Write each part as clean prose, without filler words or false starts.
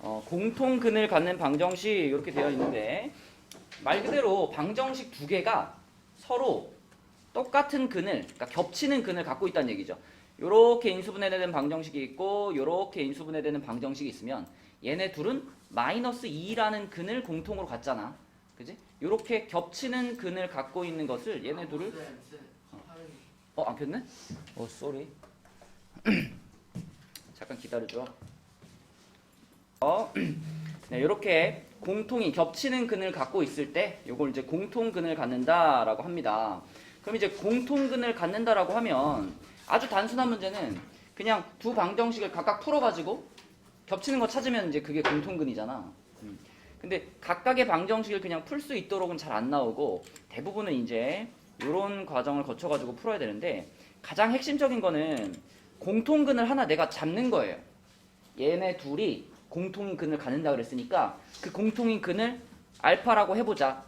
공통근을 갖는 방정식 이렇게 되어 있는데 말 그대로 방정식 두 개가 서로 똑같은 근을, 그러니까 겹치는 근을 갖고 있다는 얘기죠. 요렇게 인수분해되는 방정식이 있고 요렇게 인수분해되는 방정식이 있으면 얘네 둘은 마이너스 2라는 근을 공통으로 갖잖아. 그지? 요렇게 겹치는 근을 갖고 있는 것을 얘네 둘을 안 켰네? 쏘리. 잠깐 기다려줘. 네, 이렇게 공통이 겹치는 근을 갖고 있을 때 요걸 이제 공통근을 갖는다라고 합니다. 그럼 이제 공통근을 갖는다라고 하면 아주 단순한 문제는 그냥 두 방정식을 각각 풀어가지고 겹치는 거 찾으면 이제 그게 공통근이잖아. 근데 각각의 방정식을 그냥 풀 수 있도록은 잘 안 나오고 대부분은 이제 이런 과정을 거쳐가지고 풀어야 되는데 가장 핵심적인 거는 공통근을 하나 내가 잡는 거예요. 얘네 둘이 공통인 근을 갖는다 그랬으니까 그 공통인 근을 알파라고 해보자.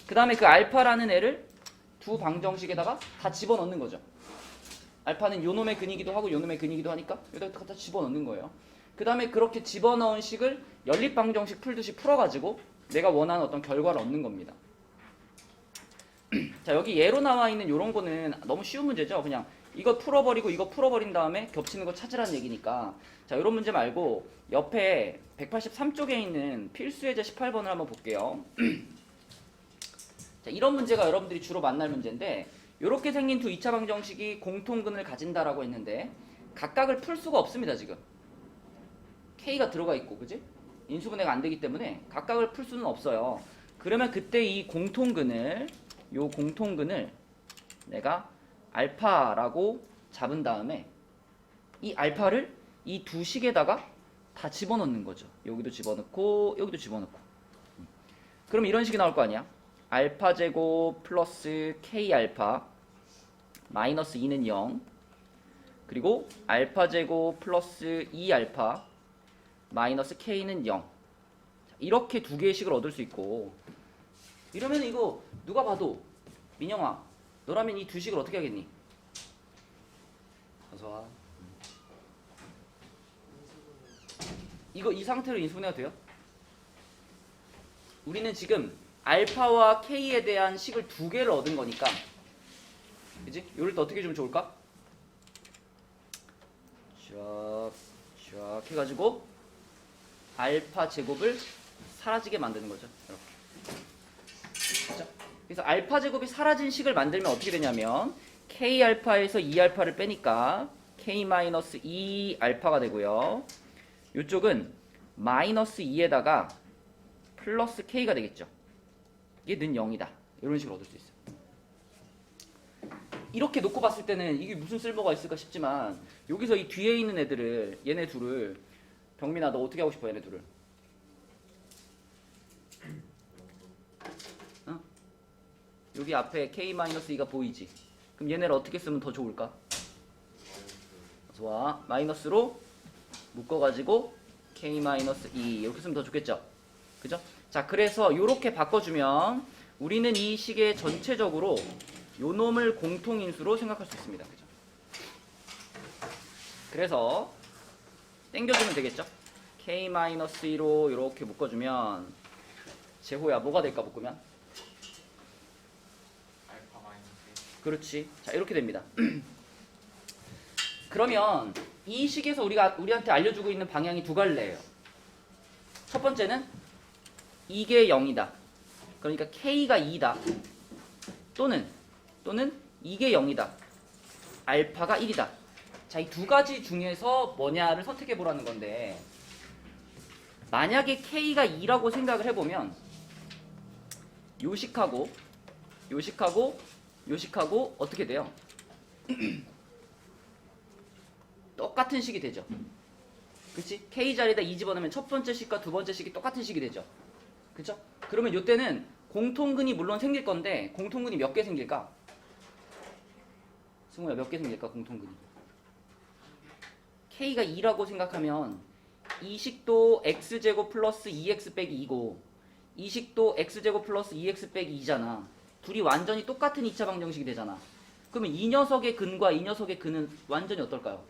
그 다음에 그 알파라는 애를 두 방정식에다가 다 집어넣는 거죠. 알파는 요놈의 근이기도 하고 요놈의 근이기도 하니까 여기다 갖다 집어넣는 거예요. 그 다음에 그렇게 집어넣은 식을 연립방정식 풀듯이 풀어가지고 내가 원하는 어떤 결과를 얻는 겁니다. 자, 여기 예로 나와 있는 요런 거는 너무 쉬운 문제죠. 그냥 이거 풀어버리고 이거 풀어버린 다음에 겹치는 거 찾으라는 얘기니까. 자, 이런 문제 말고 옆에 183쪽에 있는 필수예제 18번을 한번 볼게요. 자, 이런 문제가 여러분들이 주로 만날 문제인데 이렇게 생긴 두 2차 방정식이 공통근을 가진다라고 했는데 각각을 풀 수가 없습니다. 지금 K가 들어가 있고, 그지? 인수분해가 안 되기 때문에 각각을 풀 수는 없어요. 그러면 그때 이 공통근을 내가 알파라고 잡은 다음에 이 알파를 이 두 식에다가 다 집어넣는 거죠. 여기도 집어넣고 여기도 집어넣고. 그럼 이런 식이 나올 거 아니야? 알파 제곱 플러스 K 알파 마이너스 2는 0 그리고 알파 제곱 플러스 2 알파 마이너스 K는 0 이렇게 두 개의 식을 얻을 수 있고 이러면 이거 누가 봐도 민영아 너라면 이 두 식을 어떻게 하겠니? 어서와. 이거 이 상태로 인수분해가 돼요? 우리는 지금 알파와 K에 대한 식을 두 개를 얻은 거니까 그치? 요럴 때 어떻게 주면 좋을까? 쫙 해가지고 알파 제곱을 사라지게 만드는 거죠. 이렇게. 그렇죠? 그래서 알파 제곱이 사라진 식을 만들면 어떻게 되냐면 K 알파에서 2 알파를 빼니까 K 마이너스 2 알파가 되고요. 이쪽은 마이너스 2에다가 플러스 K가 되겠죠. 이게 는 0이다. 이런 식으로 얻을 수 있어요. 이렇게 놓고 봤을 때는 이게 무슨 쓸모가 있을까 싶지만 여기서 이 뒤에 있는 애들을 얘네 둘을 병민아 너 어떻게 하고 싶어 얘네 둘을? 어? 여기 앞에 K-2가 보이지? 그럼 얘네를 어떻게 쓰면 더 좋을까? 좋아. 마이너스로 묶어가지고 K-2 이렇게 쓰면 더 좋겠죠? 그죠? 자, 그래서 이렇게 바꿔주면 우리는 이 식의 전체적으로 요 놈을 공통인수로 생각할 수 있습니다. 그죠? 그래서 땡겨주면 되겠죠? K-2로 이렇게 묶어주면 제호야 뭐가 될까 묶으면? 알파 마이너스. 그렇지. 자, 이렇게 됩니다. 그러면 이 식에서 우리한테 알려주고 있는 방향이 두 갈래예요. 첫 번째는 이게 0이다. 그러니까 K가 2다. 또는 이게 0이다. 알파가 1이다. 자, 이 두 가지 중에서 뭐냐를 선택해 보라는 건데 만약에 K가 2라고 생각을 해보면 요식하고 어떻게 돼요? 똑같은 식이 되죠. 그치? K 자리에다 2 집어넣으면 첫 번째 식과 두 번째 식이 똑같은 식이 되죠. 그쵸? 그러면 이때는 공통근이 물론 생길 건데 공통근이 몇 개 생길까? 승우야 몇 개 생길까 공통근이? K가 2라고 생각하면 이 식도 x제곱 플러스 2x 빼기 2고 이 식도 x제곱 플러스 2x 빼기 2잖아. 둘이 완전히 똑같은 2차 방정식이 되잖아. 그러면 이 녀석의 근과 이 녀석의 근은 완전히 어떨까요?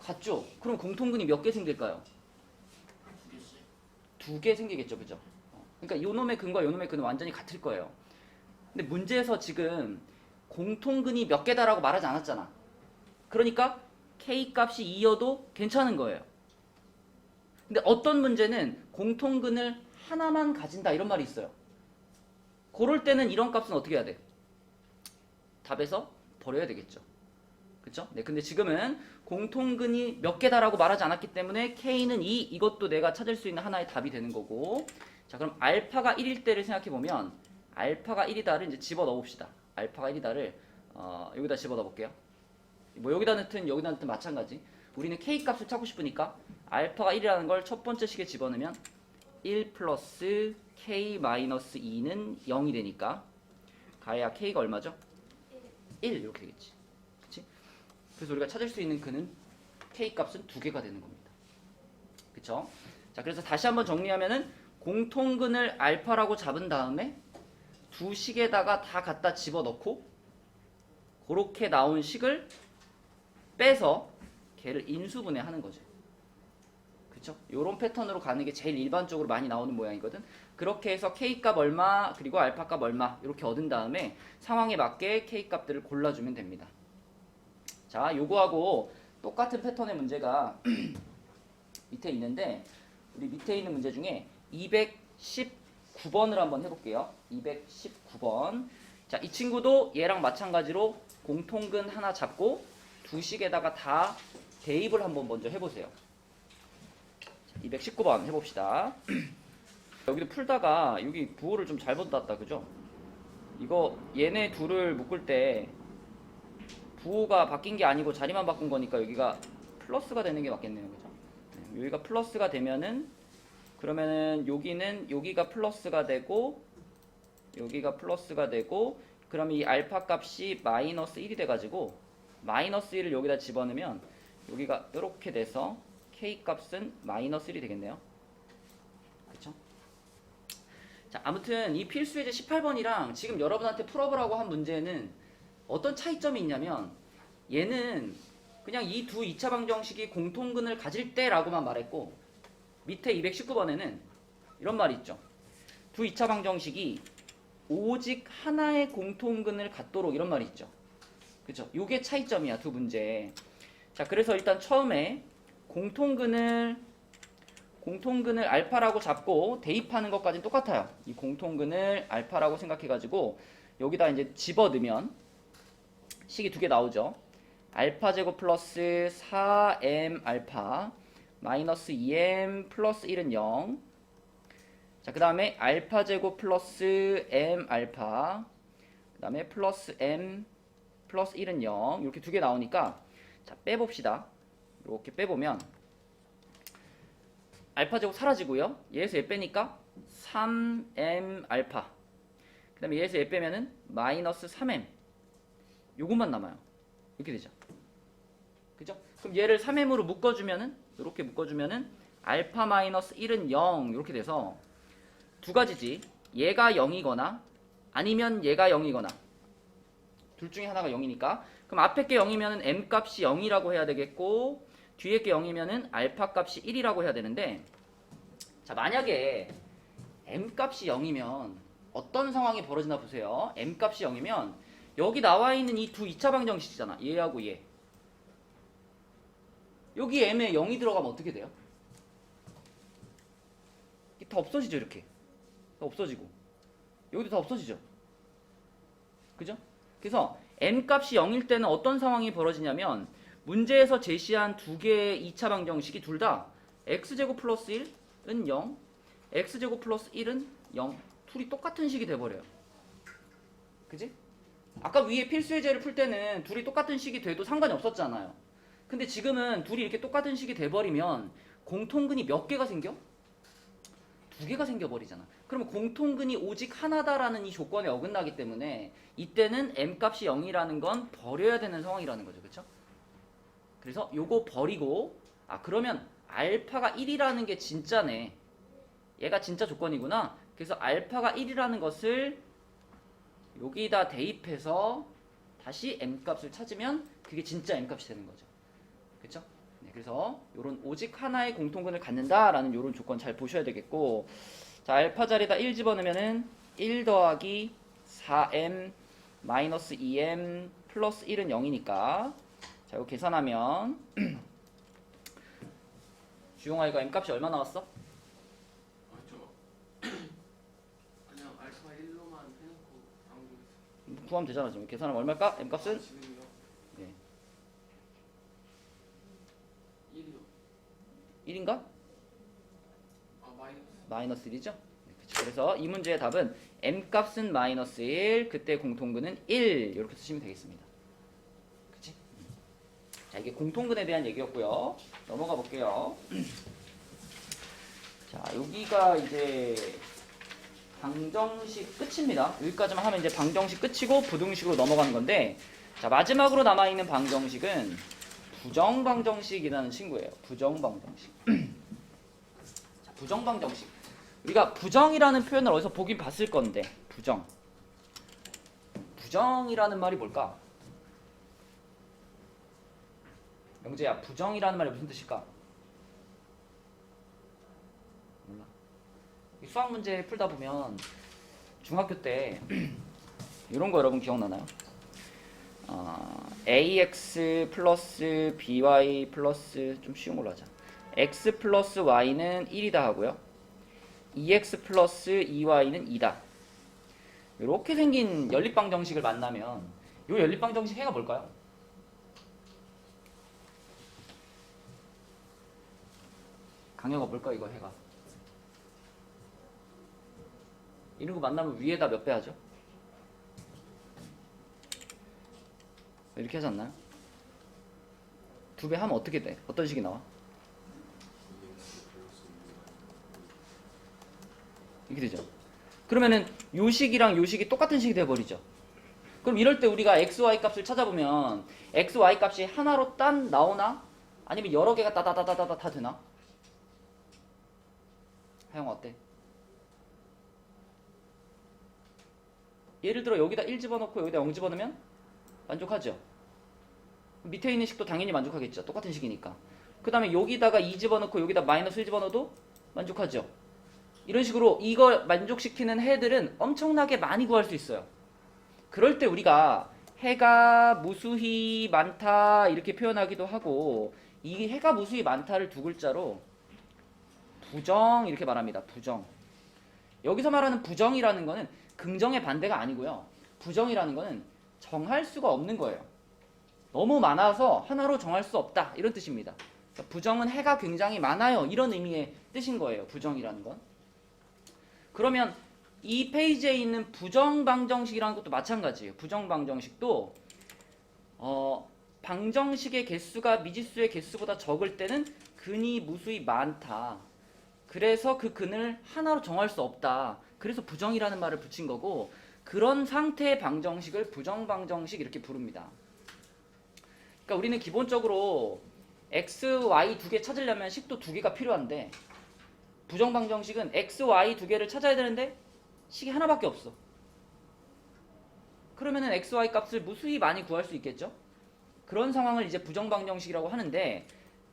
같죠? 그럼 공통근이 몇 개 생길까요? 두 개 생기겠죠, 그죠? 그러니까 요 놈의 근과 요 놈의 근은 완전히 같을 거예요. 근데 문제에서 지금 공통근이 몇 개다라고 말하지 않았잖아. 그러니까 K 값이 2여도 괜찮은 거예요. 근데 어떤 문제는 공통근을 하나만 가진다 이런 말이 있어요. 그럴 때는 이런 값은 어떻게 해야 돼? 답에서 버려야 되겠죠. 그쵸? 네, 근데 지금은 공통근이 몇 개다라고 말하지 않았기 때문에 K는 2, 이것도 내가 찾을 수 있는 하나의 답이 되는 거고. 자, 그럼 알파가 1일 때를 생각해보면 알파가 1이다를 이제 집어넣어 봅시다. 알파가 1이다를 여기다 집어넣어 볼게요. 뭐 여기다 넣든 여기다 넣든 마찬가지. 우리는 K 값을 찾고 싶으니까 알파가 1이라는 걸 첫 번째 식에 집어넣으면 1 플러스 K 마이너스 2는 0이 되니까 가야 K가 얼마죠? 1 이렇게 되겠지. 그치? 그래서 우리가 찾을 수 있는 근은 K 값은 두 개가 되는 겁니다. 그쵸? 자, 그래서 다시 한번 정리하면은 공통근을 알파라고 잡은 다음에 두 식에다가 다 갖다 집어넣고 그렇게 나온 식을 빼서 걔를 인수분해하는 거죠. 그쵸? 요런 패턴으로 가는 게 제일 일반적으로 많이 나오는 모양이거든. 그렇게 해서 K값 얼마 그리고 알파값 얼마 이렇게 얻은 다음에 상황에 맞게 K값들을 골라주면 됩니다. 자, 요거하고 똑같은 패턴의 문제가 밑에 있는데 우리 밑에 있는 문제 중에 219번을 한번 해볼게요. 219번. 자, 이 친구도 얘랑 마찬가지로 공통근 하나 잡고 두 식에다가 다 대입을 한번 먼저 해보세요. 219번 해봅시다. 여기도 풀다가 여기 부호를 좀 잘못 땄다, 그죠? 이거 얘네 둘을 묶을 때 부호가 바뀐 게 아니고 자리만 바꾼 거니까 여기가 플러스가 되는 게 맞겠네요, 그죠? 여기가 플러스가 되면은 그러면은 여기가 플러스가 되고 여기가 플러스가 되고 그러면 이 알파 값이 마이너스 1이 돼가지고 마이너스 1을 여기다 집어넣으면 여기가 이렇게 돼서 K 값은 마이너스 1이 되겠네요. 그쵸? 자, 아무튼 이 필수예제 18번이랑 지금 여러분한테 풀어보라고 한 문제는 어떤 차이점이 있냐면 얘는 그냥 이 두 2차 방정식이 공통근을 가질 때라고만 말했고 밑에 219번에는 이런 말이 있죠. 두 2차 방정식이 오직 하나의 공통근을 갖도록 이런 말이 있죠. 그쵸? 요게 차이점이야, 두 문제. 자, 그래서 일단 처음에 공통근을 알파라고 잡고 대입하는 것까지는 똑같아요. 이 공통근을 알파라고 생각해가지고 여기다 이제 집어넣으면 식이 두 개 나오죠. 알파 제곱 플러스 4m 알파 마이너스 2m 플러스 1은 0. 자, 그 다음에 알파 제곱 플러스 m 알파 그 다음에 플러스 m 플러스 1은 0 이렇게 두 개 나오니까 자, 빼봅시다. 이렇게 빼보면 알파 제곱 사라지고요. 얘에서 얘 빼니까 3m 알파 그 다음에 얘에서 얘 빼면은 마이너스 3m 요것만 남아요. 이렇게 되죠. 그죠? 그럼 얘를 3m으로 묶어주면은 이렇게 묶어주면은 알파 마이너스 1은 0 이렇게 돼서 두 가지지. 얘가 0이거나 아니면 얘가 0이거나 둘 중에 하나가 0이니까 그럼 앞에 게 0이면은 m 값이 0이라고 해야 되겠고 뒤에 게 0이면은 알파 값이 1이라고 해야 되는데 자, 만약에 m 값이 0이면 어떤 상황이 벌어지나 보세요. m 값이 0이면 여기 나와 있는 이 두 2차 방정식이잖아. 얘하고 얘. 여기 m에 0이 들어가면 어떻게 돼요? 다 없어지죠, 이렇게. 다 없어지고. 여기도 다 없어지죠. 그죠? 그래서 m 값이 0일 때는 어떤 상황이 벌어지냐면 문제에서 제시한 두 개의 2차 방정식이 둘 다 x제곱 플러스 1은 0, x제곱 플러스 1은 0. 둘이 똑같은 식이 돼버려요. 그지? 아까 위에 필수예제를 풀 때는 둘이 똑같은 식이 돼도 상관이 없었잖아요. 근데 지금은 둘이 이렇게 똑같은 식이 돼버리면 공통근이 몇 개가 생겨? 두 개가 생겨버리잖아. 그러면 공통근이 오직 하나다라는 이 조건에 어긋나기 때문에 이때는 m값이 0이라는 건 버려야 되는 상황이라는 거죠. 그쵸? 그래서 요거 버리고 그러면 알파가 1이라는 게 진짜네. 얘가 진짜 조건이구나. 그래서 알파가 1이라는 것을 여기다 대입해서 다시 m값을 찾으면 그게 진짜 m값이 되는 거죠. 그쵸? 네, 그래서 요런 오직 하나의 공통근을 갖는다라는 요런 조건 잘 보셔야 되겠고, 자, 알파 자리에다 1 집어넣으면은 1 더하기 4m 마이너스 2m 플러스 1은 0이니까, 자, 이거 계산하면 주용아 이거 m값이 얼마 나왔어? 그냥 알파 1로만 해놓고 방금 구하면 되잖아. 지금 계산하면 얼마일까? m값은 지금요? 네. 1이요. 1인가? 마이너스. 마이너스 1이죠? 네, 그쵸. 그래서 이 문제의 답은 m값은 마이너스 1, 그때 공통근은 1 이렇게 쓰시면 되겠습니다. 그치? 자, 이게 공통근에 대한 얘기였고요. 넘어가 볼게요. 자, 여기가 이제 방정식 끝입니다. 여기까지만 하면 이제 방정식 끝이고 부등식으로 넘어가는 건데, 자, 마지막으로 남아있는 방정식은 부정방정식이라는 친구예요. 부정방정식. 자, 부정방정식. 우리가 부정이라는 표현을 어디서 보긴 봤을 건데, 부정. 부정이라는 말이 뭘까? 영재야, 부정이라는 말이 무슨 뜻일까? 몰라. 이 수학 문제 풀다 보면 중학교 때 이런 거 여러분 기억나나요? ax 플러스 by 플러스, 좀 쉬운 걸로 하자. x 플러스 y는 1이다 하고요. 2x 플러스 2y는 2다. 이렇게 생긴 연립방정식을 만나면 이 연립방정식 해가 뭘까요? 강혁아 뭘까 이거 해가? 이런 거 만나면 위에다 몇 배 하죠? 이렇게 하지 않나요? 2배 하면 어떻게 돼? 어떤 식이 나와? 이렇게 되죠. 그러면은 요 식이랑 요 식이 똑같은 식이 돼버리죠. 그럼 이럴 때 우리가 x, y 값을 찾아보면 x, y 값이 하나로 딴 나오나? 아니면 여러 개가 따다다다다다 다 되나? 하영 어때? 예를 들어 여기다 1 집어넣고 여기다 0 집어넣으면 만족하죠? 밑에 있는 식도 당연히 만족하겠죠. 똑같은 식이니까. 그 다음에 여기다가 2 집어넣고 여기다 마이너스 1 집어넣어도 만족하죠. 이런 식으로 이걸 만족시키는 해들은 엄청나게 많이 구할 수 있어요. 그럴 때 우리가 해가 무수히 많다 이렇게 표현하기도 하고, 이 해가 무수히 많다를 두 글자로 부정 이렇게 말합니다. 부정. 여기서 말하는 부정이라는 거는 긍정의 반대가 아니고요. 부정이라는 거는 정할 수가 없는 거예요. 너무 많아서 하나로 정할 수 없다 이런 뜻입니다. 그러니까 부정은 해가 굉장히 많아요 이런 의미의 뜻인 거예요. 부정이라는 건. 그러면 이 페이지에 있는 부정방정식이라는 것도 마찬가지예요. 부정방정식도 방정식의 개수가 미지수의 개수보다 적을 때는 근이 무수히 많다. 그래서 그 근을 하나로 정할 수 없다. 그래서 부정이라는 말을 붙인 거고, 그런 상태의 방정식을 부정방정식 이렇게 부릅니다. 그러니까 우리는 기본적으로 x, y 두 개 찾으려면 식도 두 개가 필요한데, 부정방정식은 x, y 두 개를 찾아야 되는데 식이 하나밖에 없어. 그러면은 x, y 값을 무수히 많이 구할 수 있겠죠? 그런 상황을 이제 부정방정식이라고 하는데,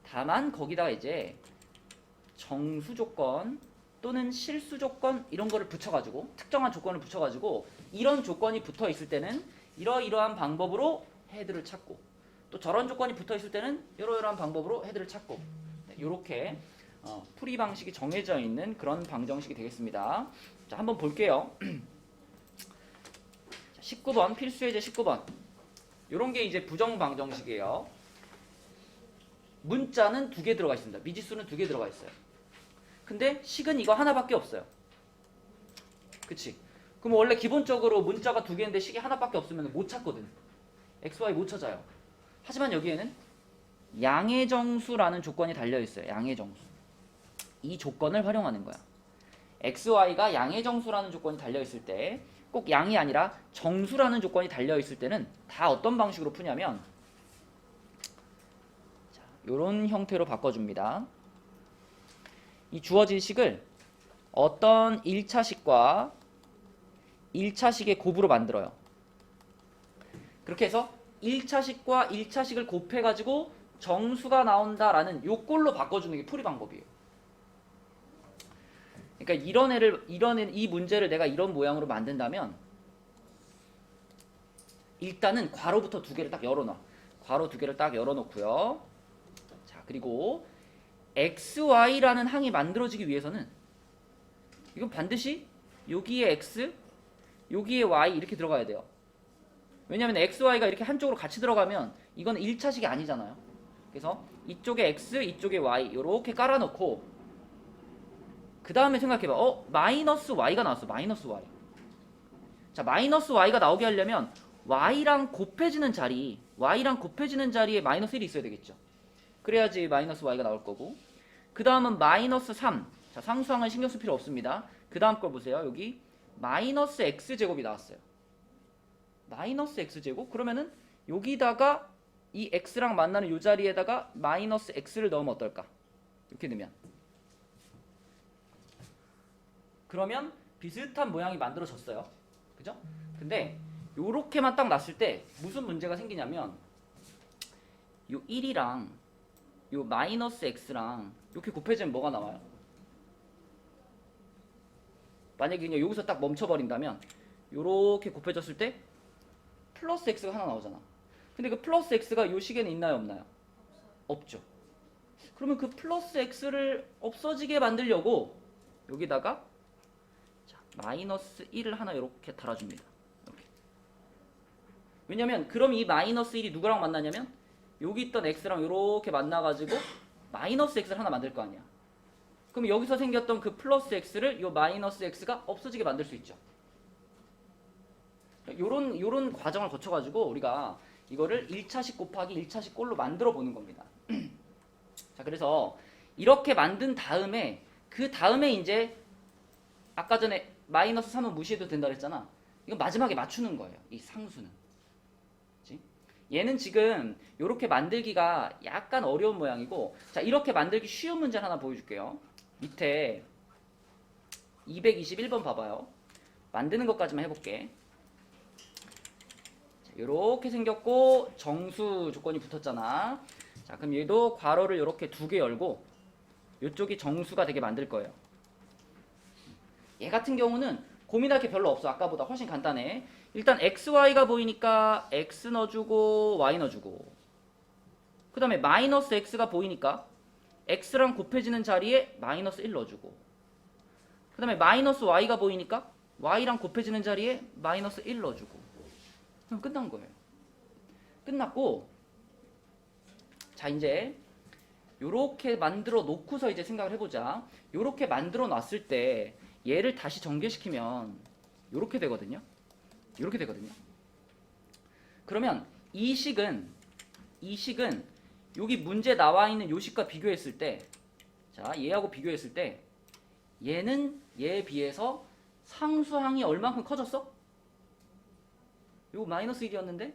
다만 거기다가 이제 정수 조건 또는 실수 조건 이런 거를 붙여가지고, 특정한 조건을 붙여가지고 이런 조건이 붙어 있을 때는 이러이러한 방법으로 헤드를 찾고, 또 저런 조건이 붙어 있을 때는 이러이러한 방법으로 헤드를 찾고, 이렇게 풀이 방식이 정해져 있는 그런 방정식이 되겠습니다. 자, 한번 볼게요. 19번 필수예제 19번. 이런 게 이제 부정 방정식이에요. 문자는 두 개 들어가 있습니다. 미지수는 두 개 들어가 있어요. 근데 식은 이거 하나밖에 없어요. 그치? 그럼 원래 기본적으로 문자가 두 개인데 식이 하나밖에 없으면 못 찾거든. x, y 못 찾아요. 하지만 여기에는 양의 정수라는 조건이 달려있어요. 양의 정수. 이 조건을 활용하는 거야. x, y가 양의 정수라는 조건이 달려있을 때, 꼭 양이 아니라 정수라는 조건이 달려있을 때는 다 어떤 방식으로 푸냐면, 자, 요런 형태로 바꿔줍니다. 이 주어진 식을 어떤 1차식과 1차식의 곱으로 만들어요. 그렇게 해서 1차식과 1차식을 곱해가지고 정수가 나온다라는 요꼴로 바꿔주는 게 풀이 방법이에요. 그러니까 이 문제를 내가 이런 모양으로 만든다면 일단은 괄호부터 두 개를 딱 열어놔. 괄호 두 개를 딱 열어놓고요. 자, 그리고 XY라는 항이 만들어지기 위해서는 이건 반드시 여기에 X, 여기에 Y 이렇게 들어가야 돼요. 왜냐하면 XY가 이렇게 한쪽으로 같이 들어가면 이건 1차식이 아니잖아요. 그래서 이쪽에 X, 이쪽에 Y 이렇게 깔아놓고 그 다음에 생각해봐. 마이너스 Y가 나왔어. 마이너스 Y. 자, 마이너스 Y가 나오게 하려면 Y랑 곱해지는 자리에 마이너스 1이 있어야 되겠죠. 그래야지 마이너스 Y가 나올 거고. 그 다음은 마이너스 3. 자, 상수항은 신경 쓸 필요 없습니다. 그 다음 걸 보세요. 여기 마이너스 X제곱이 나왔어요. 마이너스 X제곱? 그러면은 여기다가 이 X랑 만나는 이 자리에다가 마이너스 X를 넣으면 어떨까? 이렇게 넣으면. 그러면 비슷한 모양이 만들어졌어요. 그죠? 근데 요렇게만 딱 놨을 때 무슨 문제가 생기냐면 요 1이랑 요 마이너스 X랑 이렇게 곱해지면 뭐가 나와요? 만약에 그냥 여기서 딱 멈춰버린다면 요렇게 곱해졌을 때 플러스 X가 하나 나오잖아. 근데 그 플러스 X가 요 식에는 있나요 없나요? 없죠. 그러면 그 플러스 X를 없어지게 만들려고 여기다가 자, 마이너스 1을 하나 이렇게 달아줍니다. 이렇게. 왜냐면 그럼 이 마이너스 1이 누구랑 만나냐면 여기 있던 X랑 이렇게 만나가지고 마이너스 X를 하나 만들 거 아니야. 그럼 여기서 생겼던 그 플러스 X를 이 마이너스 X가 없어지게 만들 수 있죠. 요런 과정을 거쳐가지고 우리가 이거를 1차식 곱하기 1차식 꼴로 만들어 보는 겁니다. 자, 그래서 이렇게 만든 다음에 그 다음에 이제 아까 전에 마이너스 3은 무시해도 된다 그랬잖아. 이건 마지막에 맞추는 거예요. 이 상수는. 그치? 얘는 지금 이렇게 만들기가 약간 어려운 모양이고, 자, 이렇게 만들기 쉬운 문제를 하나 보여줄게요. 밑에 221번 봐봐요. 만드는 것까지만 해볼게. 이렇게 생겼고 정수 조건이 붙었잖아. 자, 그럼 얘도 괄호를 이렇게 두 개 열고 이쪽이 정수가 되게 만들 거예요. 얘 같은 경우는 고민할 게 별로 없어. 아까보다 훨씬 간단해. 일단 XY가 보이니까 X 넣어주고 Y 넣어주고, 그 다음에 마이너스 X가 보이니까 X랑 곱해지는 자리에 마이너스 1 넣어주고, 그 다음에 마이너스 Y가 보이니까 Y랑 곱해지는 자리에 마이너스 1 넣어주고. 그럼 끝난 거예요. 끝났고, 자, 이제 요렇게 만들어 놓고서 이제 생각을 해보자. 요렇게 만들어 놨을 때 얘를 다시 전개시키면 요렇게 되거든요. 요렇게 되거든요. 그러면 이 식은 여기 문제 나와 있는 요 식과 비교했을 때, 자, 얘하고 비교했을 때 얘는 얘에 비해서 상수항이 얼만큼 커졌어? 요 마이너스 1이었는데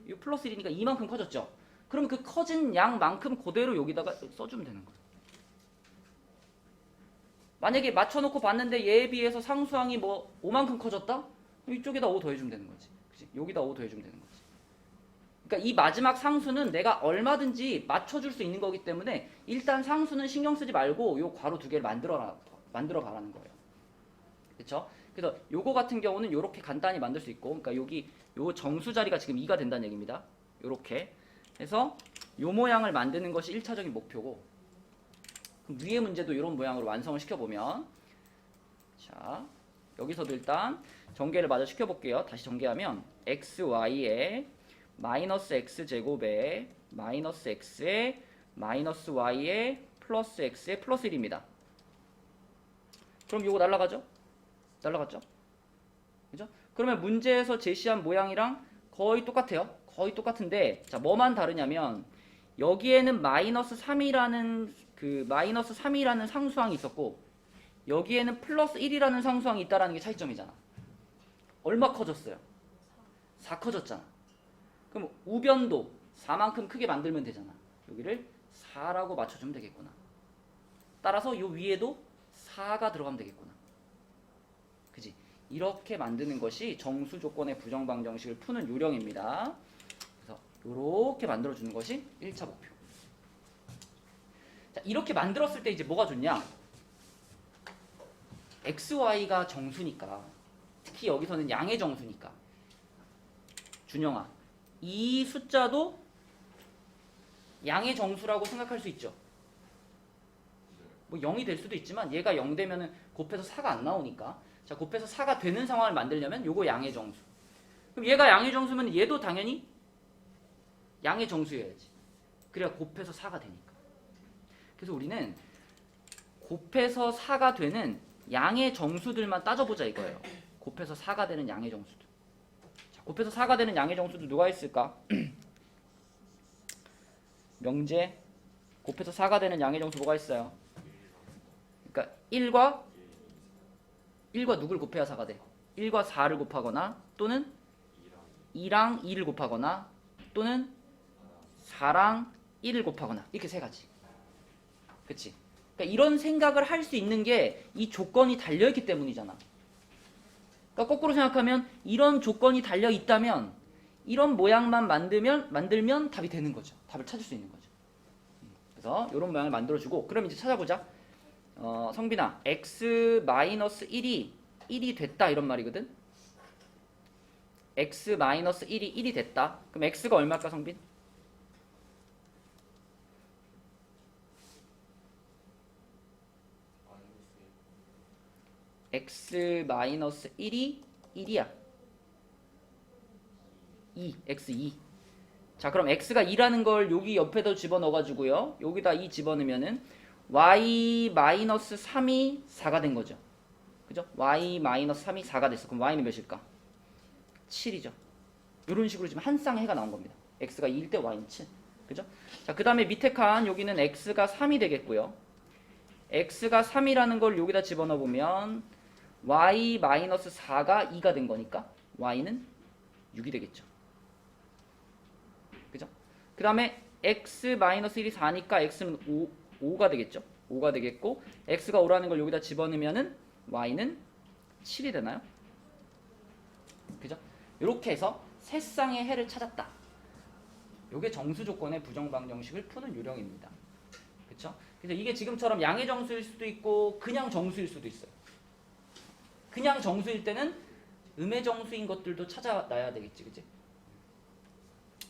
요 플러스 1이니까 이만큼 커졌죠. 그럼 그 커진 양만큼 그대로 여기다가 써주면 되는 거예요. 만약에 맞춰놓고 봤는데 얘에 비해서 상수항이 뭐 5만큼 커졌다? 이쪽에다 5 더해주면 되는 거지. 그치? 여기다 5 더해주면 되는 거지. 그러니까 이 마지막 상수는 내가 얼마든지 맞춰줄 수 있는 거기 때문에 일단 상수는 신경 쓰지 말고 요 괄호 두 개를 만들어 가라는 거예요. 그렇죠? 그래서 요거 같은 경우는 요렇게 간단히 만들 수 있고, 그러니까 여기 요 정수 자리가 지금 2가 된다는 얘기입니다. 요렇게 해서 요 모양을 만드는 것이 1차적인 목표고, 그럼 위의 문제도 이런 모양으로 완성을 시켜보면, 자, 여기서도 일단 전개를 마저 시켜볼게요. 다시 전개하면 xy에 마이너스 x제곱에 마이너스 x에 마이너스 y에 플러스 x에 플러스 1입니다. 그럼 요거 날라가죠? 날라갔죠? 그죠? 그러면 문제에서 제시한 모양이랑 거의 똑같아요. 거의 똑같은데, 자, 뭐만 다르냐면 여기에는 마이너스 3이라는 상수항이 있었고 여기에는 플러스 1이라는 상수항이 있다라는 게 차이점이잖아. 얼마 커졌어요? 4 커졌잖아. 그럼 우변도 4만큼 크게 만들면 되잖아. 여기를 4라고 맞춰주면 되겠구나. 따라서 요 위에도 4가 들어가면 되겠구나. 그지? 이렇게 만드는 것이 정수 조건의 부정방정식을 푸는 요령입니다. 그래서 이렇게 만들어주는 것이 1차 목표. 자, 이렇게 만들었을 때 이제 뭐가 좋냐? XY가 정수니까, 특히 여기서는 양의 정수니까, 준영아, 이 숫자도 양의 정수라고 생각할 수 있죠. 뭐 0이 될 수도 있지만 얘가 0 되면은 곱해서 4가 안 나오니까, 자, 곱해서 4가 되는 상황을 만들려면 요거 양의 정수. 그럼 얘가 양의 정수면 얘도 당연히 양의 정수여야지. 그래야 곱해서 4가 되니까. 그래서 우리는 곱해서 4가 되는 양의 정수들만 따져보자 이거예요. 곱해서 4가 되는 양의 정수들. 자, 곱해서 4가 되는 양의 정수들 누가 있을까? 명제. 곱해서 4가 되는 양의 정수 뭐가 있어요? 그러니까 1과 누굴 곱해야 4가 돼? 1과 4를 곱하거나 또는 2랑 2를 곱하거나 또는 4랑 1을 곱하거나, 이렇게 세 가지. 그치? 그러니까 이런 생각을 할 수 있는 게 이 조건이 달려있기 때문이잖아. 그러니까 거꾸로 생각하면 이런 조건이 달려있다면 이런 모양만 만들면 답이 되는 거죠. 답을 찾을 수 있는 거죠. 그래서 이런 모양을 만들어주고, 그럼 이제 찾아보자. 성빈아, x-1이 1이 됐다 이런 말이거든. x-1이 1이 됐다. 그럼 x가 얼마일까, 성빈? x-1이 1이야. 2, x2. 자, 그럼 x가 2라는 걸 여기 옆에다 집어넣어가지고요. 여기다 2 집어넣으면은 y-3이 4가 된 거죠. 그죠? y-3이 4가 됐어. 그럼 y는 몇일까? 7이죠. 이런 식으로 지금 한 쌍의 해가 나온 겁니다. x가 2일 때 y는 7. 그죠? 자, 그 다음에 밑에 칸 여기는 x가 3이 되겠고요. x가 3이라는 걸 여기다 집어넣어보면 y-4가 2가 된 거니까 y는 6이 되겠죠. 그죠? 그 다음에 x-1이 4니까 x는 5가 되겠죠. 5가 되겠고, x가 5라는 걸 여기다 집어넣으면은 y는 7이 되나요? 그죠? 이렇게 해서 세 쌍의 해를 찾았다. 요게 정수 조건의 부정방정식을 푸는 요령입니다. 그쵸? 그래서 이게 지금처럼 양의 정수일 수도 있고 그냥 정수일 수도 있어요. 그냥 정수일 때는 음의 정수인 것들도 찾아놔야 되겠지, 그치?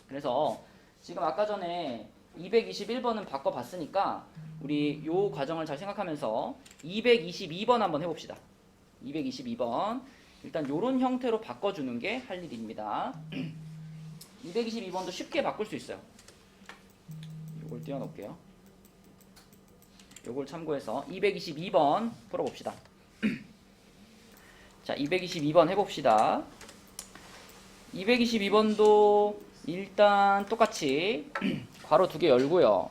그래서 지금 아까 전에 221번은 바꿔봤으니까 우리 요 과정을 잘 생각하면서 222번 한번 해봅시다. 222번. 일단 요런 형태로 바꿔주는 게 할 일입니다. 222번도 쉽게 바꿀 수 있어요. 요걸 띄워놓을게요. 요걸 참고해서 222번 풀어봅시다. 자, 222번 해봅시다. 222번도 일단 똑같이 괄호 2개 열고요.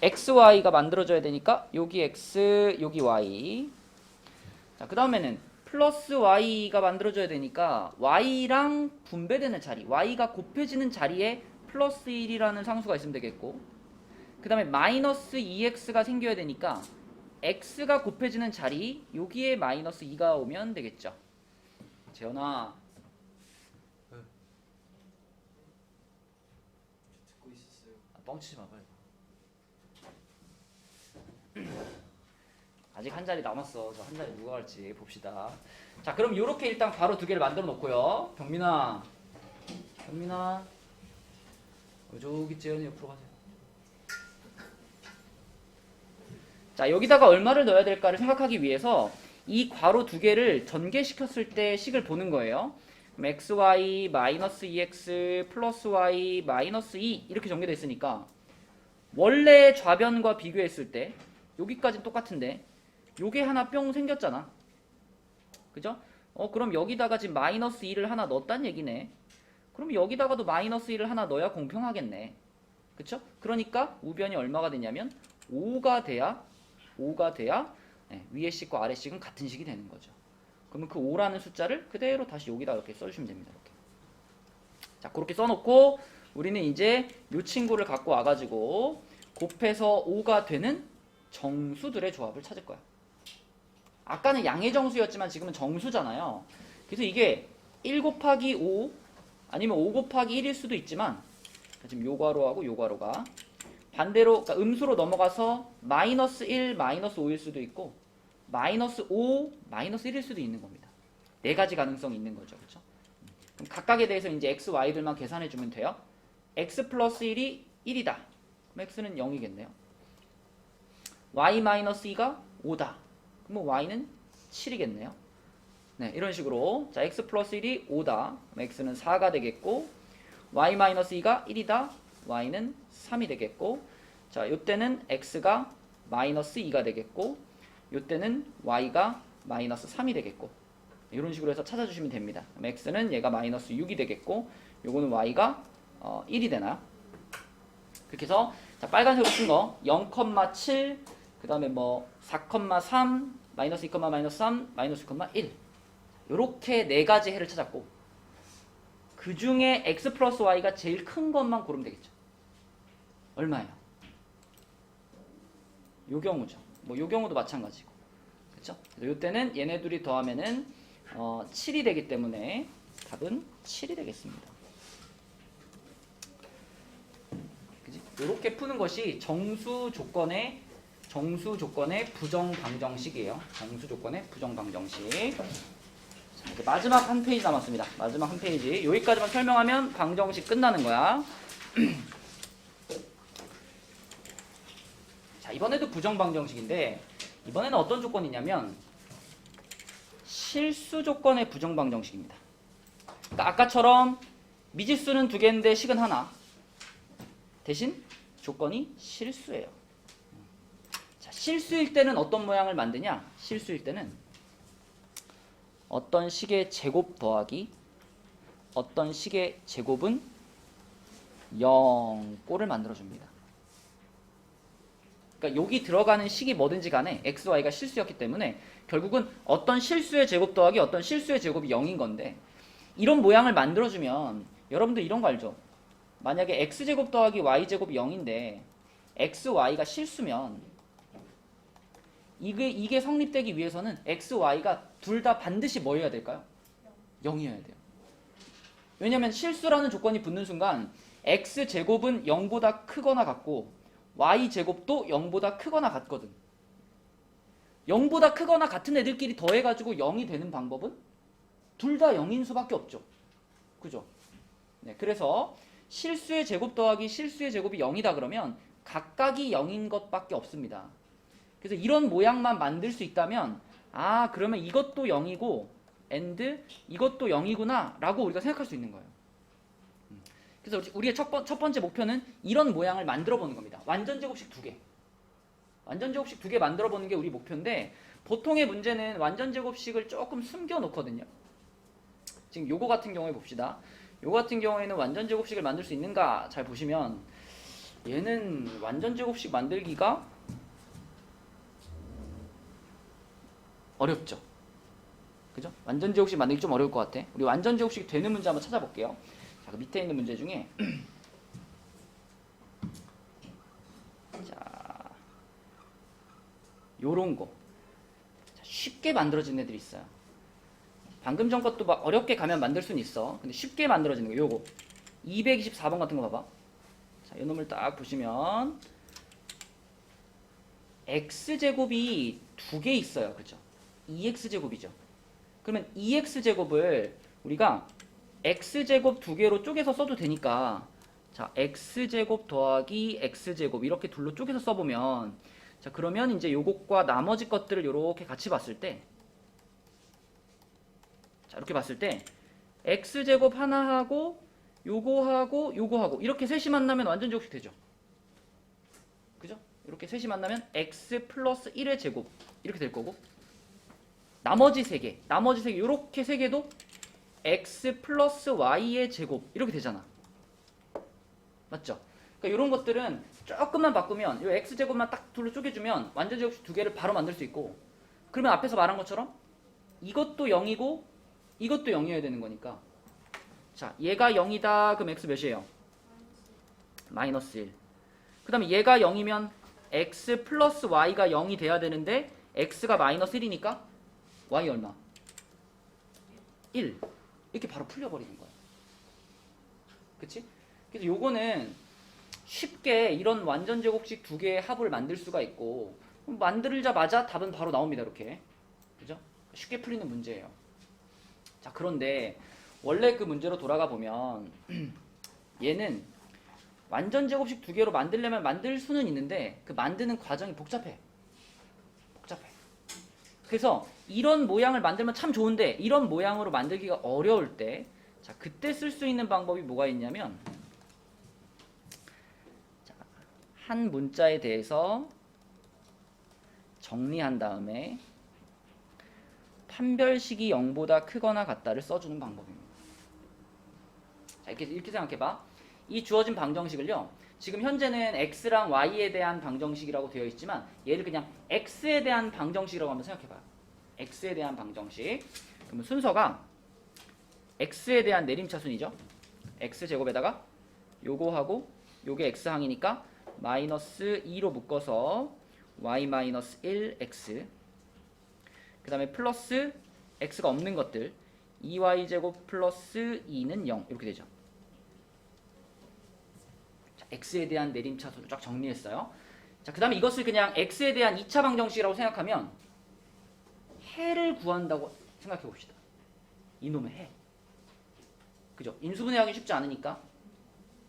xy가 만들어져야 되니까 여기 x, 여기 y. 자, 그 다음에는 플러스 y가 만들어져야 되니까 y랑 분배되는 자리, y가 곱해지는 자리에 플러스 1이라는 상수가 있으면 되겠고, 그 다음에 마이너스 2x가 생겨야 되니까 x가 곱해지는 자리, 여기에 마이너스 2가 오면 되겠죠. 재현아, 듣고 있었어요. 뻥치지 마, 빨리. 아직 한 자리 남았어. 저 한 자리 누가 갈지 봅시다. 자, 그럼 이렇게 일단 괄호 2개를 만들어 놓고요. 병민아, 저기 재현이 옆으로 가세요. 자, 여기다가 얼마를 넣어야 될까를 생각하기 위해서 이 괄호 2개를 전개시켰을 때 식을 보는 거예요. 그럼 xy 마이너스 2x 플러스 y 마이너스 2 이렇게 전개되어 있으니까 원래 좌변과 비교했을 때 여기까지는 똑같은데 요게 하나 뿅 생겼잖아. 그죠? 그럼 여기다가 지금 마이너스 2를 하나 넣었단 얘기네. 그럼 여기다가도 마이너스 1을 하나 넣어야 공평하겠네. 그쵸? 그러니까 우변이 얼마가 되냐면 5가 돼야 위에 식과 아래 식은 같은 식이 되는 거죠. 그러면 그 5라는 숫자를 그대로 다시 여기다 이렇게 써주시면 됩니다. 이렇게. 자, 그렇게 써놓고 우리는 이제 이 친구를 갖고 와가지고 곱해서 5가 되는 정수들의 조합을 찾을 거야. 아까는 양의 정수였지만 지금은 정수잖아요. 그래서 이게 1 곱하기 5 아니면 5 곱하기 1일 수도 있지만 지금 요 괄호하고 요 괄호가 반대로 그러니까 음수로 넘어가서 마이너스 1, 마이너스 5일 수도 있고 마이너스 5, 마이너스 1일 수도 있는 겁니다. 네 가지 가능성이 있는 거죠. 그렇죠? 그럼 각각에 대해서 이제 x, y들만 계산해 주면 돼요. x 플러스 1이 1이다. 그럼 x는 0이겠네요. y 마이너스 2가 5다. 그럼 y는 7이겠네요. 네, 이런 식으로 자 x 플러스 1이 5다. 그럼 x는 4가 되겠고 y 마이너스 2가 1이다. y는 3이 되겠고 자 요때는 x가 마이너스 2가 되겠고 요때는 y가 마이너스 3이 되겠고 이런 식으로 해서 찾아주시면 됩니다. 그럼 x는 얘가 마이너스 6이 되겠고 요거는 y가 1이 되나요? 그렇게 해서 자 빨간색으로 쓴 거 0,7 그 다음에 뭐 4,3 마이너스 2, 마이너스 3 마이너스 6,1 요렇게 네 가지 해를 찾았고 그 중에 x 플러스 y가 제일 큰 것만 고르면 되겠죠. 얼마예요? 요 경우죠. 뭐 요 경우도 마찬가지고. 그렇죠? 요때는 얘네 둘이 더하면은 7이 되기 때문에 답은 7이 되겠습니다. 그지? 요렇게 푸는 것이 정수 조건의 부정 방정식이에요. 정수 조건의 부정 방정식. 자, 이제 마지막 한 페이지 남았습니다. 마지막 한 페이지. 여기까지만 설명하면 방정식 끝나는 거야. 자, 이번에도 부정 방정식인데 이번에는 어떤 조건이냐면 실수 조건의 부정 방정식입니다. 그러니까 아까처럼 미지수는 두 개인데 식은 하나. 대신 조건이 실수예요. 자, 실수일 때는 어떤 모양을 만드냐? 실수일 때는 어떤 식의 제곱 더하기 어떤 식의 제곱은 0꼴을 만들어줍니다. 그러니까 여기 들어가는 식이 뭐든지 간에 x, y가 실수였기 때문에 결국은 어떤 실수의 제곱 더하기 어떤 실수의 제곱이 0인 건데 이런 모양을 만들어주면 여러분들 이런 거 알죠? 만약에 x제곱 더하기 y제곱이 0인데 x, y가 실수면 이게 성립되기 위해서는 x, y가 둘 다 반드시 뭐여야 될까요? 0이어야 돼요. 왜냐면 실수라는 조건이 붙는 순간 x제곱은 0보다 크거나 같고 y제곱도 0보다 크거나 같거든. 0보다 크거나 같은 애들끼리 더해가지고 0이 되는 방법은 둘 다 0인 수밖에 없죠. 그죠? 네, 그래서 실수의 제곱 더하기 실수의 제곱이 0이다 그러면 각각이 0인 것밖에 없습니다. 그래서 이런 모양만 만들 수 있다면 아 그러면 이것도 0이고 and 이것도 0이구나 라고 우리가 생각할 수 있는 거예요. 그래서 우리의 첫 번째 목표는 이런 모양을 만들어 보는 겁니다. 완전 제곱식 2개. 완전 제곱식 2개 만들어 보는 게 우리 목표인데 보통의 문제는 완전 제곱식을 조금 숨겨 놓거든요. 지금 요거 같은 경우에 봅시다. 요거 같은 경우에는 완전 제곱식을 만들 수 있는가 잘 보시면 얘는 완전 제곱식 만들기가 어렵죠. 그죠? 완전 제곱식 만들기 좀 어려울 것 같아. 우리 완전 제곱식이 되는 문제 한번 찾아볼게요. 자, 그 밑에 있는 문제 중에 자, 요런 거 자, 쉽게 만들어진 애들이 있어요. 방금 전 것도 막 어렵게 가면 만들 수는 있어. 근데 쉽게 만들어지는 거 요거 224번 같은 거 봐봐. 자, 요 놈을 딱 보시면 x제곱이 2개 있어요. 그죠? 2x제곱이죠. 그러면 2x제곱을 우리가 x제곱 2개로 쪼개서 써도 되니까 자 x제곱 더하기 x제곱 이렇게 둘로 쪼개서 써보면 자 그러면 이제 요것과 나머지 것들을 이렇게 같이 봤을 때 자 이렇게 봤을 때 x제곱 하나 하고 요거하고 요거하고 이렇게 셋이 만나면 완전 제곱식 되죠. 그죠? 이렇게 셋이 만나면 x 플러스 1의 제곱 이렇게 될 거고 나머지 세 개 요렇게 세 개도 x 플러스 y의 제곱 이렇게 되잖아. 맞죠? 그러니까 이런 것들은 조금만 바꾸면 이 x제곱만 딱 둘로 쪼개주면 완전 제곱식 2개를 바로 만들 수 있고 그러면 앞에서 말한 것처럼 이것도 0이고 이것도 0이어야 되는 거니까 자 얘가 0이다 그럼 x 몇이에요? 마이너스 1. 그 다음에 얘가 0이면 x 플러스 y가 0이 돼야 되는데 x가 마이너스 1이니까 y 얼마? 1. 이렇게 바로 풀려버리는 거야. 그치? 그래서 요거는 쉽게 이런 완전 제곱식 두 개의 합을 만들 수가 있고 만들자마자 답은 바로 나옵니다. 이렇게. 그죠? 쉽게 풀리는 문제예요. 자, 그런데 원래 그 문제로 돌아가 보면 얘는 완전 제곱식 두 개로 만들려면 만들 수는 있는데 그 만드는 과정이 복잡해. 그래서 이런 모양을 만들면 참 좋은데 이런 모양으로 만들기가 어려울 때 자, 그때 쓸 수 있는 방법이 뭐가 있냐면 자, 한 문자에 대해서 정리한 다음에 판별식이 0보다 크거나 같다를 써주는 방법입니다. 자, 이렇게 생각해봐. 이 주어진 방정식을요. 지금 현재는 x랑 y에 대한 방정식이라고 되어 있지만 얘를 그냥 x에 대한 방정식이라고 한번 생각해봐요. x에 대한 방정식. 그러면 순서가 x에 대한 내림차순이죠. x제곱에다가 요거하고 요게 x항이니까 마이너스 2로 묶어서 y 마이너스 1x 그 다음에 플러스 x가 없는 것들 2y제곱 플러스 2는 0 이렇게 되죠. 자, x에 대한 내림차순을 쫙 정리했어요. 자, 그 다음에 이것을 그냥 x에 대한 2차 방정식이라고 생각하면 해를 구한다고 생각해 봅시다. 이놈의 해. 그죠? 인수분해하기 쉽지 않으니까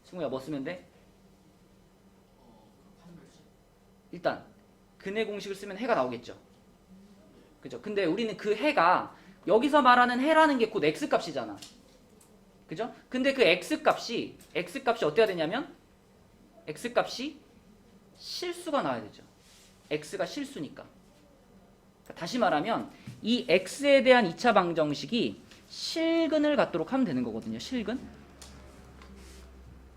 승우야 뭐 쓰면 돼? 판별식. 일단 근해 공식을 쓰면 해가 나오겠죠. 그죠? 근데 우리는 그 해가 여기서 말하는 해라는 게 곧 x값이잖아. 그죠? 근데 그 x값이 어때야 되냐면 x값이 실수가 나와야 되죠. x가 실수니까. 다시 말하면 이 x에 대한 2차 방정식이 실근을 갖도록 하면 되는 거거든요. 실근.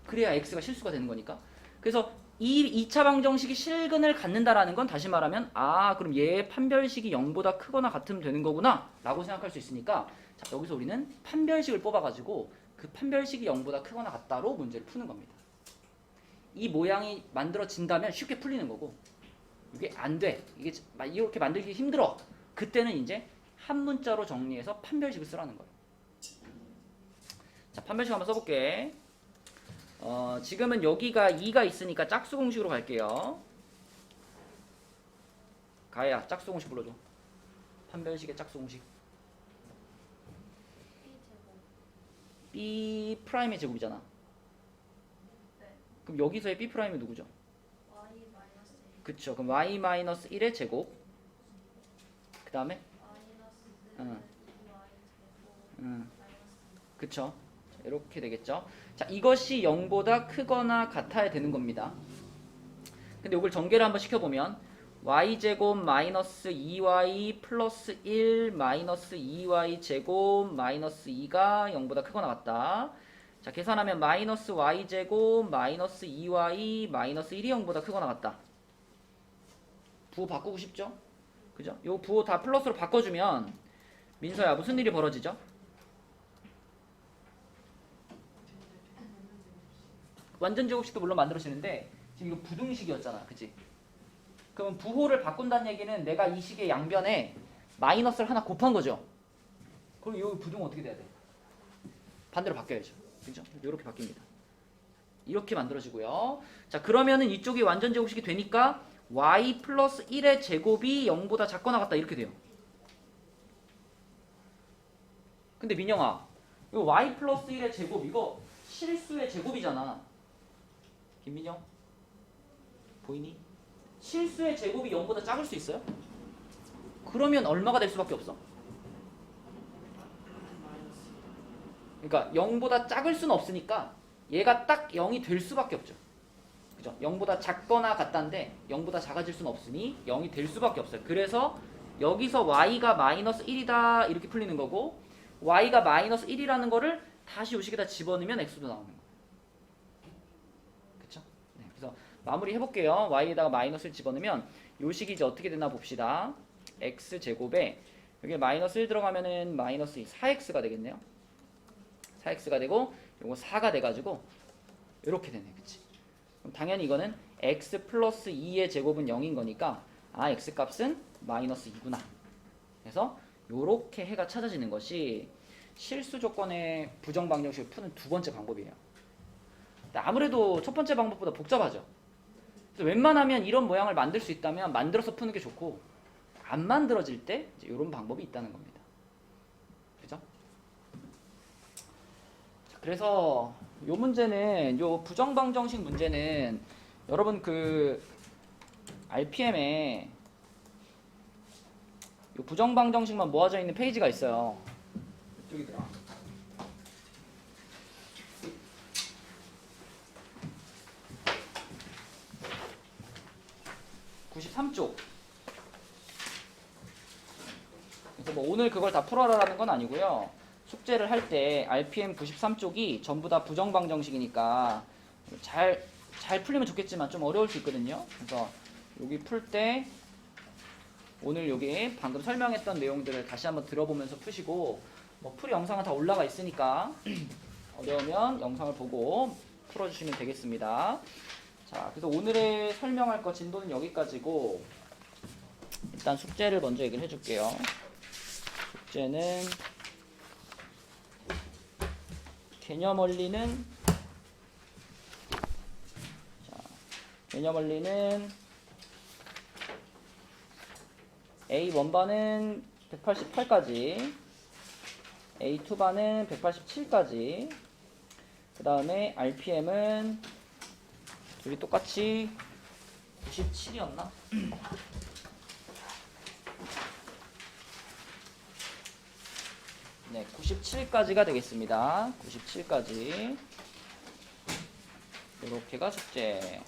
그래야 x가 실수가 되는 거니까. 그래서 이 2차 방정식이 실근을 갖는다라는 건 다시 말하면 그럼 얘의 판별식이 0보다 크거나 같으면 되는 거구나 라고 생각할 수 있으니까 자, 여기서 우리는 판별식을 뽑아가지고 그 판별식이 0보다 크거나 같다로 문제를 푸는 겁니다. 이 모양이 만들어진다면 쉽게 풀리는 거고 이게 안 돼. 이게 이렇게 만들기 힘들어. 그때는 이제 한 문자로 정리해서 판별식을 쓰라는 거예요. 자, 판별식 한번 써볼게. 지금은 여기가 2가 있으니까 짝수 공식으로 갈게요. 가야 짝수 공식 불러줘. 판별식의 짝수 공식. B 프라임의 제곱이잖아. 그럼 여기서의 B 프라임이 누구죠? 그쵸. 그럼 y-1의 제곱. 그 다음에 그쵸. 자, 이렇게 되겠죠. 자, 이것이 0보다 크거나 같아야 되는 겁니다. 근데 이걸 전개를 한번 시켜보면 y제곱 마이너스 2y 플러스 1 마이너스 2y 제곱 마이너스 2가 0보다 크거나 같다. 자, 계산하면 마이너스 y제곱 마이너스 2y 마이너스 1이 0보다 크거나 같다. 부호 바꾸고 싶죠? 그죠? 요 부호 다 플러스로 바꿔주면 민서야 무슨 일이 벌어지죠? 완전 제곱식도 물론 만들어지는데 지금 이거 부등식이었잖아. 그치? 그러면 부호를 바꾼다는 얘기는 내가 이 식의 양변에 마이너스를 하나 곱한 거죠. 그럼 이 부등은 어떻게 돼야 돼? 반대로 바뀌어야죠. 그죠? 이렇게 바뀝니다. 이렇게 만들어지고요. 자, 그러면은 이쪽이 완전 제곱식이 되니까 y 플러스 1의 제곱이 0보다 작거나 같다 이렇게 돼요. 근데 민영아, 이거 y 플러스 1의 제곱 이거 실수의 제곱이잖아. 김민영 보이니? 실수의 제곱이 0보다 작을 수 있어요? 그러면 얼마가 될 수밖에 없어? 그러니까 0보다 작을 수는 없으니까 얘가 딱 0이 될 수밖에 없죠. 그죠? 0보다 작거나 같다인데 0보다 작아질 수는 없으니 0이 될 수밖에 없어요. 그래서 여기서 y가 마이너스 1이다 이렇게 풀리는 거고 y가 마이너스 1이라는 거를 다시 요 식에다 집어넣으면 x도 나오는 거예요. 그쵸? 네, 그래서 마무리 해볼게요. y에다가 마이너스를 집어넣으면 요 식이 이제 어떻게 되나 봅시다. x제곱에 여기 마이너스 1 들어가면은 마이너스 2, 4x가 되겠네요. 4x가 되고 요거 4가 돼가지고 이렇게 되네. 그치? 그럼 당연히 이거는 x 플러스 2의 제곱은 0인 거니까 x값은 마이너스 2구나. 그래서 요렇게 해가 찾아지는 것이 실수 조건의 부정 방정식을 푸는 두 번째 방법이에요. 아무래도 첫 번째 방법보다 복잡하죠. 그래서 웬만하면 이런 모양을 만들 수 있다면 만들어서 푸는 게 좋고, 안 만들어질 때 이제 이런 방법이 있다는 겁니다. 그죠? 그래서 요 문제는, 요 부정방정식 문제는 여러분 그 RPM에 요 부정방정식만 모아져 있는 페이지가 있어요. 이쪽이더라. 93쪽. 그래서 뭐 오늘 그걸 다 풀어라라는 건 아니고요. 숙제를 할 때 RPM 93쪽이 전부 다 부정방정식이니까 잘 풀리면 좋겠지만 좀 어려울 수 있거든요. 그래서 여기 풀 때 오늘 여기 방금 설명했던 내용들을 다시 한번 들어보면서 푸시고, 뭐 풀이 영상은 다 올라가 있으니까 어려우면 영상을 보고 풀어주시면 되겠습니다. 자, 그래서 오늘의 설명할 거 진도는 여기까지고, 일단 숙제를 먼저 얘기를 해줄게요. 숙제는 개념 원리는, 자, 개념 원리는 A1반은 188까지, A2반은 187까지, 그 다음에 RPM은 둘이 똑같이 97이었나? 네, 97까지가 되겠습니다. 97까지. 이렇게가 숙제.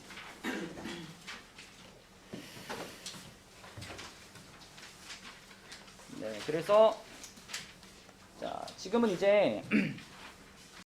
네, 그래서 자, 지금은 이제